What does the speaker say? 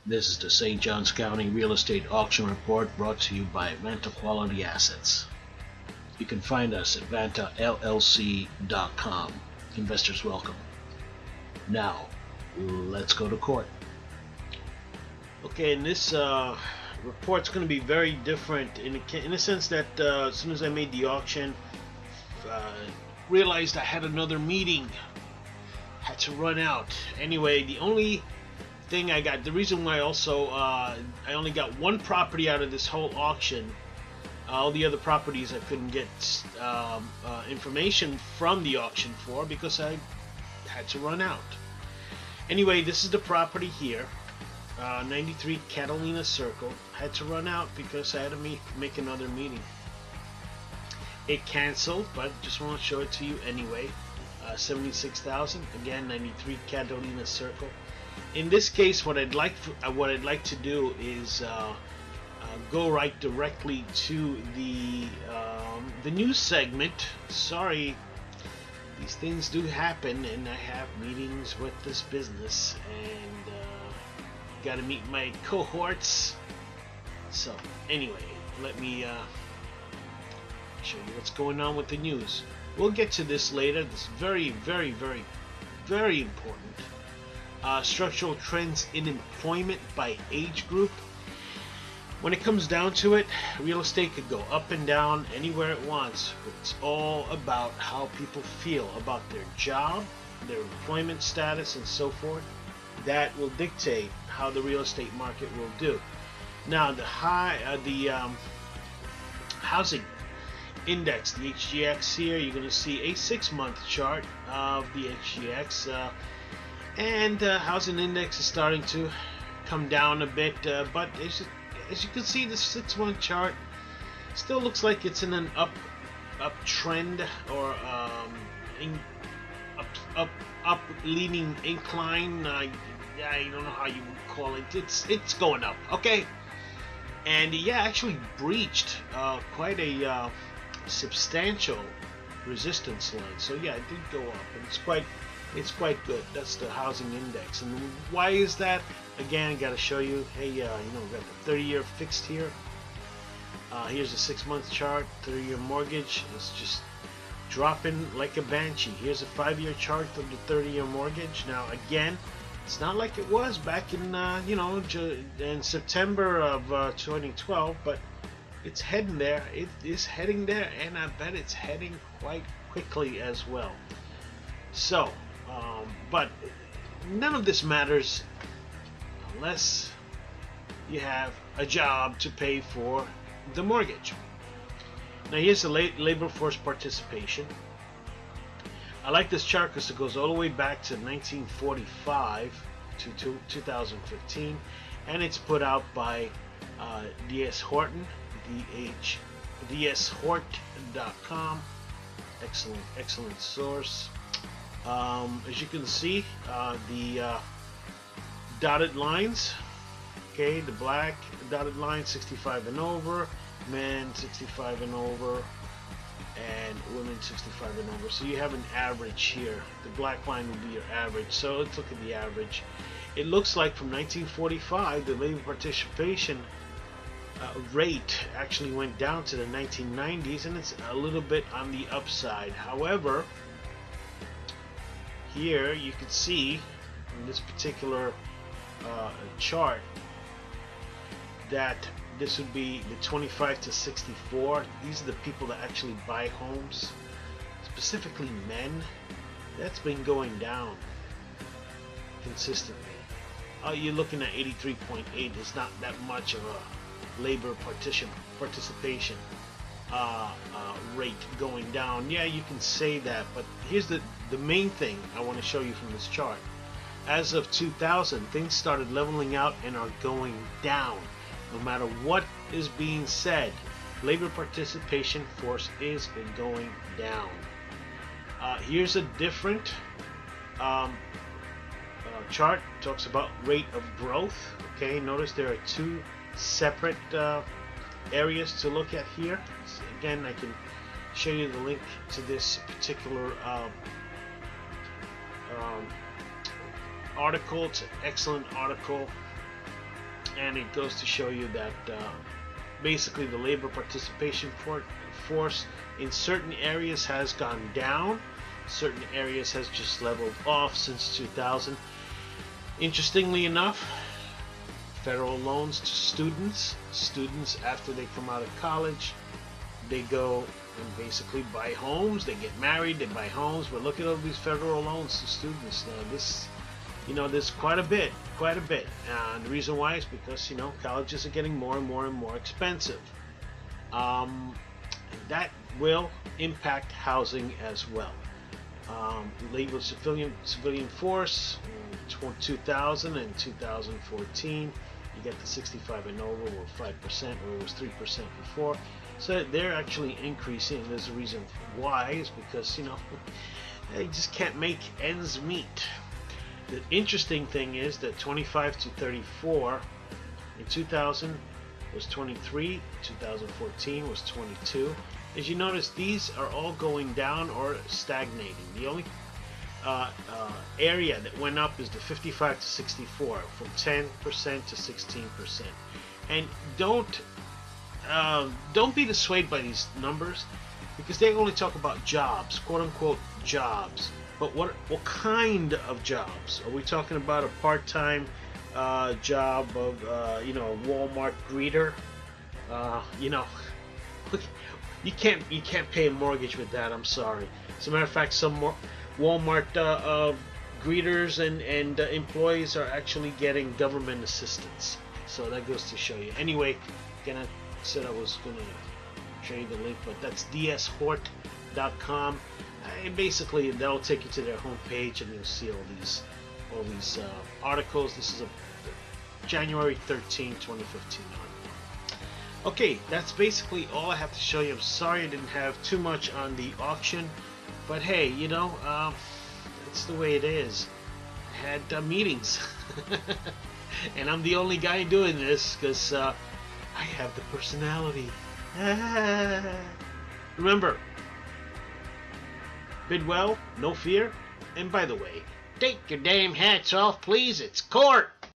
This is the St. Johns County Real Estate Auction Report brought to you by Vanta Quality Assets. You can find us at vantallc.com. Investors welcome. Now, let's go to court. Okay, and this report's going to be very different in the sense that as soon as I made the auction, realized I had another meeting, had to run out. Anyway, the only thing I got, the reason why also I only got one property out of this whole auction. All the other properties I couldn't get information from the auction for because I had to run out. Anyway, this is the property here, 93 Catalina Circle. I had to run out because I had to make another meeting. It canceled, but just want to show it to you anyway. 76,000. Again, 93 Catalina Circle. In this case, what I'd like to do is go right directly to the news segment. Sorry, these things do happen, and I have meetings with this business, and got to meet my cohorts. So anyway, let me show you what's going on with the news. We'll get to this later. This is very, very, very, very important. Structural trends in employment by age group. When it comes down to it, real estate could go up and down anywhere it wants. It's all about how people feel about their job, their employment status, and so forth. That will dictate how the real estate market will do. Now, the housing index, the HGX here, you're going to see a 6-month chart of the HGX, and housing index is starting to come down a bit, but as you can see, the 6-month chart still looks like it's in an uptrend or up leaning incline. I don't know how you would call it. It's going up, okay? And yeah, actually breached quite a substantial resistance line. So yeah, it did go up, and it's quite good. That's the housing index. And why is that? Again, I got to show you. Hey, we got the 30-year fixed here. Here's a 6-month chart. 30-year mortgage is just dropping like a banshee. Here's a 5-year chart of the 30-year mortgage. Now, again, it's not like it was back in in September of 2012, but it's heading there. It is heading there, and I bet it's heading quite quickly as well. So, but none of this matters unless you have a job to pay for the mortgage. Now here's the labor force participation. I like this chart because it goes all the way back to 1945 to 2015, and it's put out by D.S. Horton, dshort.com. Excellent source. As you can see, the dotted lines, okay, the black dotted line, 65 and over, men 65 and over, and women 65 and over. So you have an average here. The black line will be your average. So let's look at the average. It looks like from 1945, the labor participation rate actually went down to the 1990s, and it's a little bit on the upside. However, here you can see in this particular chart that this would be the 25 to 64. These are the people that actually buy homes, specifically men. That's been going down consistently. You're looking at 83.8. It's not that much of a labor participation rate going down. Yeah, you can say that, but here's the main thing I want to show you from this chart. As of 2000, things started leveling out and are going down. No matter what is being said, labor participation force is going down. Here's a different chart. It talks about rate of growth. Okay, notice there are two separate areas to look at here. So again, I can show you the link to this particular article. It's an excellent article. and it goes to show you that basically the labor participation force in certain areas has gone down, certain areas has just leveled off since 2000. Interestingly enough, federal loans to students after they come out of college, they go and basically buy homes, they get married, they buy homes. But look at all these federal loans to students now. This, there's quite a bit. And the reason why is because, colleges are getting more and more expensive. That will impact housing as well. Labor civilian force in 2000 and 2014, you get the 65 and over were 5%, where it was 3% before. So they're actually increasing. There's a reason why, is because they just can't make ends meet. The interesting thing is that 25 to 34 in 2000 was 23, 2014 was 22. As you notice, these are all going down or stagnating. The only area that went up is the 55 to 64, from 10% to 16%. And don't be dissuaded by these numbers, because they only talk about jobs, quote unquote jobs. But what kind of jobs? Are we talking about a part-time job of a Walmart greeter? You can't pay a mortgage with that. I'm sorry. As a matter of fact, some more Walmart greeters and employees are actually getting government assistance. So that goes to show you. Anyway, again, I said I was gonna show you the link, but that's dshort.com. And basically, that'll take you to their homepage, and you'll see all these articles. This is a January 13, 2015 article. Okay, that's basically all I have to show you. I'm sorry I didn't have too much on the auction, but hey, that's the way it is. I had meetings, and I'm the only guy doing this because I have the personality. Remember, bid well, no fear, and by the way, take your damn hats off, please. It's court.